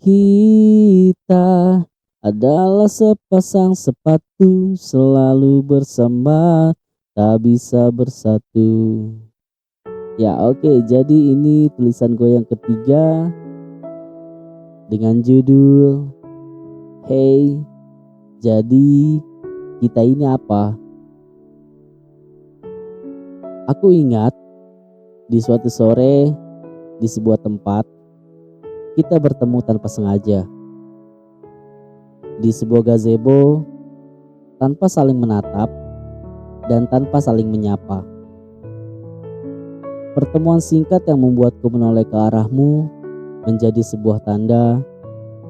Kita adalah sepasang sepatu selalu bersama, tak bisa bersatu. Ya oke, jadi ini tulisan gue yang ketiga dengan judul Hey, jadi kita ini apa? Aku ingat di suatu sore di sebuah tempat kita bertemu tanpa sengaja di sebuah gazebo tanpa saling menatap dan tanpa saling menyapa. Pertemuan singkat yang membuatku menoleh ke arahmu menjadi sebuah tanda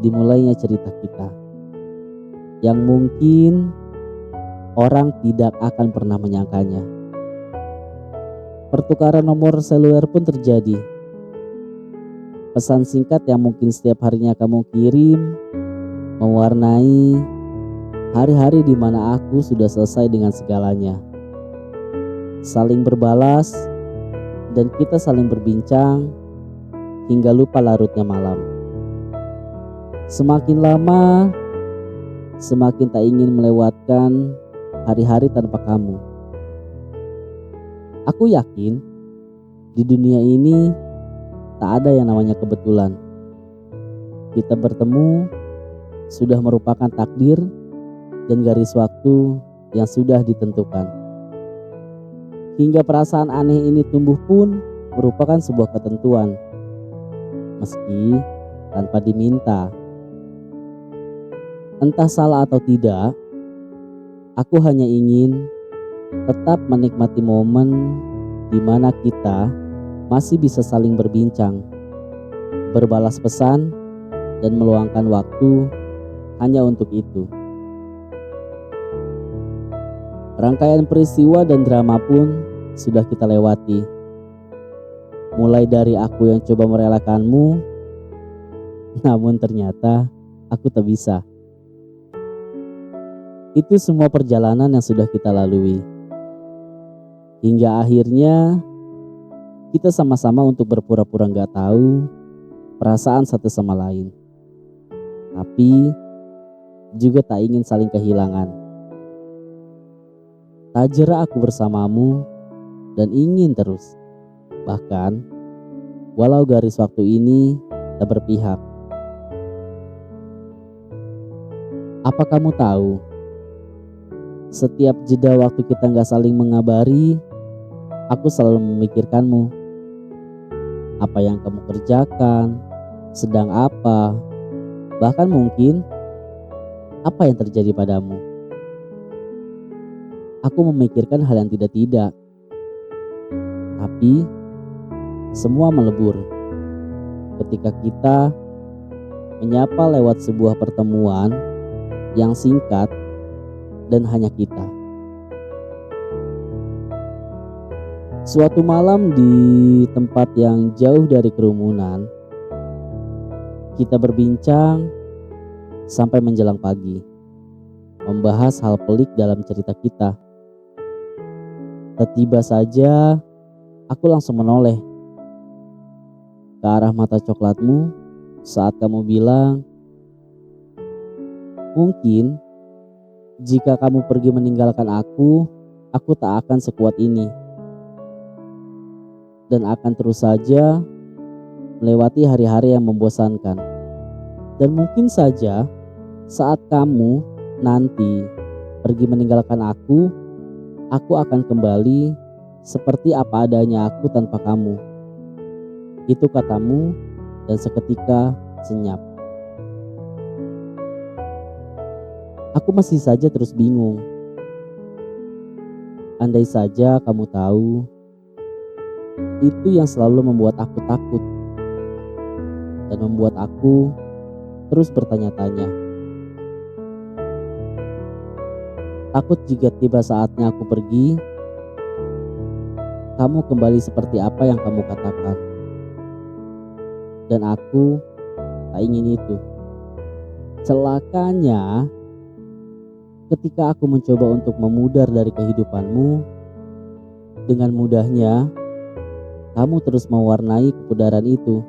dimulainya cerita kita, yang mungkin orang tidak akan pernah menyangkanya. Pertukaran nomor seluler pun terjadi. Pesan singkat yang mungkin setiap harinya kamu kirim mewarnai hari-hari di mana aku sudah selesai dengan segalanya. Saling berbalas dan kita saling berbincang hingga lupa larutnya malam. Semakin lama, semakin tak ingin melewatkan hari-hari tanpa kamu. Aku yakin di dunia ini tak ada yang namanya kebetulan. Kita bertemu sudah merupakan takdir dan garis waktu yang sudah ditentukan. Hingga perasaan aneh ini tumbuh pun merupakan sebuah ketentuan, meski tanpa diminta. Entah salah atau tidak, aku hanya ingin tetap menikmati momen di mana kita masih bisa saling berbincang, berbalas pesan, dan meluangkan waktu hanya untuk itu. Rangkaian peristiwa dan drama pun sudah kita lewati. Mulai dari aku yang coba merelakanmu, namun ternyata aku tak bisa. Itu semua perjalanan yang sudah kita lalui. Hingga akhirnya kita sama-sama untuk berpura-pura gak tahu perasaan satu sama lain. Tapi juga tak ingin saling kehilangan. Tak jera aku bersamamu dan ingin terus. Bahkan walau garis waktu ini tak berpihak. Apa kamu tahu? Setiap jeda waktu kita gak saling mengabari, aku selalu memikirkanmu. Apa yang kamu kerjakan, sedang apa, bahkan mungkin apa yang terjadi padamu. Aku memikirkan hal yang tidak-tidak. Tapi semua melebur ketika kita menyapa lewat sebuah pertemuan yang singkat dan hanya kita. Suatu malam di tempat yang jauh dari kerumunan, kita berbincang sampai menjelang pagi, membahas hal pelik dalam cerita kita. Tiba saja aku langsung menoleh ke arah mata coklatmu saat kamu bilang, mungkin jika kamu pergi meninggalkan aku tak akan sekuat ini. Dan akan terus saja melewati hari-hari yang membosankan. Dan mungkin saja saat kamu nanti pergi meninggalkan aku akan kembali seperti apa adanya aku tanpa kamu. Itu katamu dan seketika senyap. Aku masih saja terus bingung. Andai saja kamu tahu, itu yang selalu membuat aku takut dan membuat aku terus bertanya-tanya. Takut jika tiba saatnya aku pergi, kamu kembali seperti apa yang kamu katakan. Dan aku tak ingin itu. Celakanya, ketika aku mencoba untuk memudar dari kehidupanmu, dengan mudahnya kamu terus mewarnai kepudaran itu.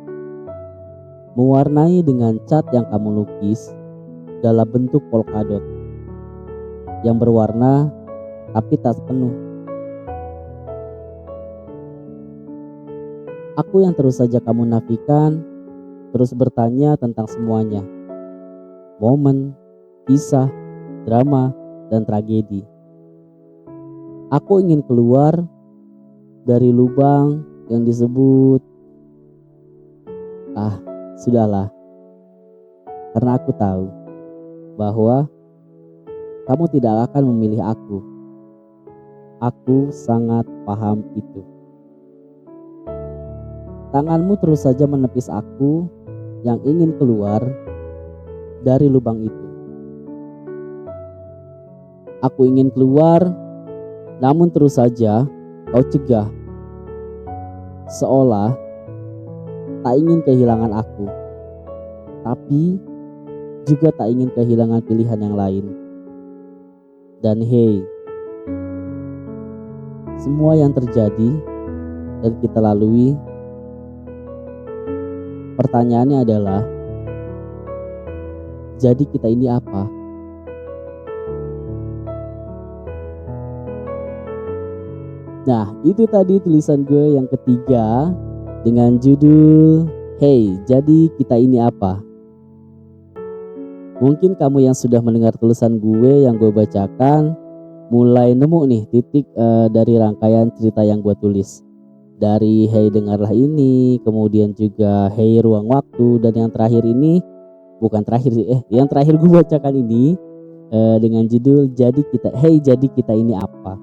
mewarnai dengan cat yang kamu lukis dalam bentuk polkadot yang berwarna tapi tak penuh. Aku yang terus saja kamu nafikan, terus bertanya tentang semuanya. Momen, kisah, drama, dan tragedi. Aku ingin keluar dari lubang yang disebut sudahlah. Karena aku tahu bahwa kamu tidak akan memilih aku. Aku sangat paham itu. Tanganmu terus saja menepis aku yang ingin keluar dari lubang itu. Aku ingin keluar, namun terus saja kau cegah. Seolah tak ingin kehilangan aku, tapi juga tak ingin kehilangan pilihan yang lain. Dan hey, semua yang terjadi dan kita lalui, pertanyaannya adalah, jadi kita ini apa? Nah, itu tadi tulisan gue yang ketiga dengan judul Hey, jadi kita ini apa? Mungkin kamu yang sudah mendengar tulisan gue yang gue bacakan mulai nemu nih titik dari rangkaian cerita yang gue tulis. Dari Hey dengarlah ini, kemudian juga Hey ruang waktu, dan yang terakhir ini bukan terakhir sih, yang terakhir gue bacakan ini dengan judul Hey jadi kita ini apa.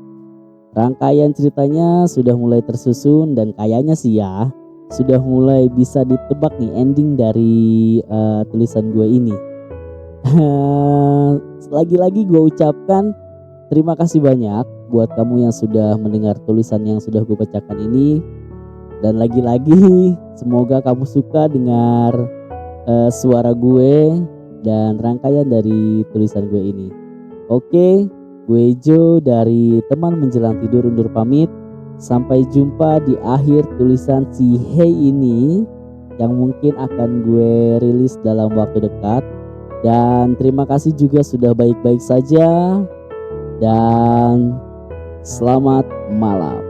Rangkaian ceritanya sudah mulai tersusun dan kayaknya sih ya sudah mulai bisa ditebak nih ending dari tulisan gue ini. Lagi-lagi gue ucapkan terima kasih banyak buat kamu yang sudah mendengar tulisan yang sudah gue bacakan ini. Dan lagi-lagi semoga kamu suka dengar suara gue dan rangkaian dari tulisan gue ini. Oke, gue Jo dari teman menjelang tidur undur pamit. Sampai jumpa di akhir tulisan si Hey ini yang mungkin akan gue rilis dalam waktu dekat. Dan terima kasih juga sudah baik-baik saja. Dan selamat malam.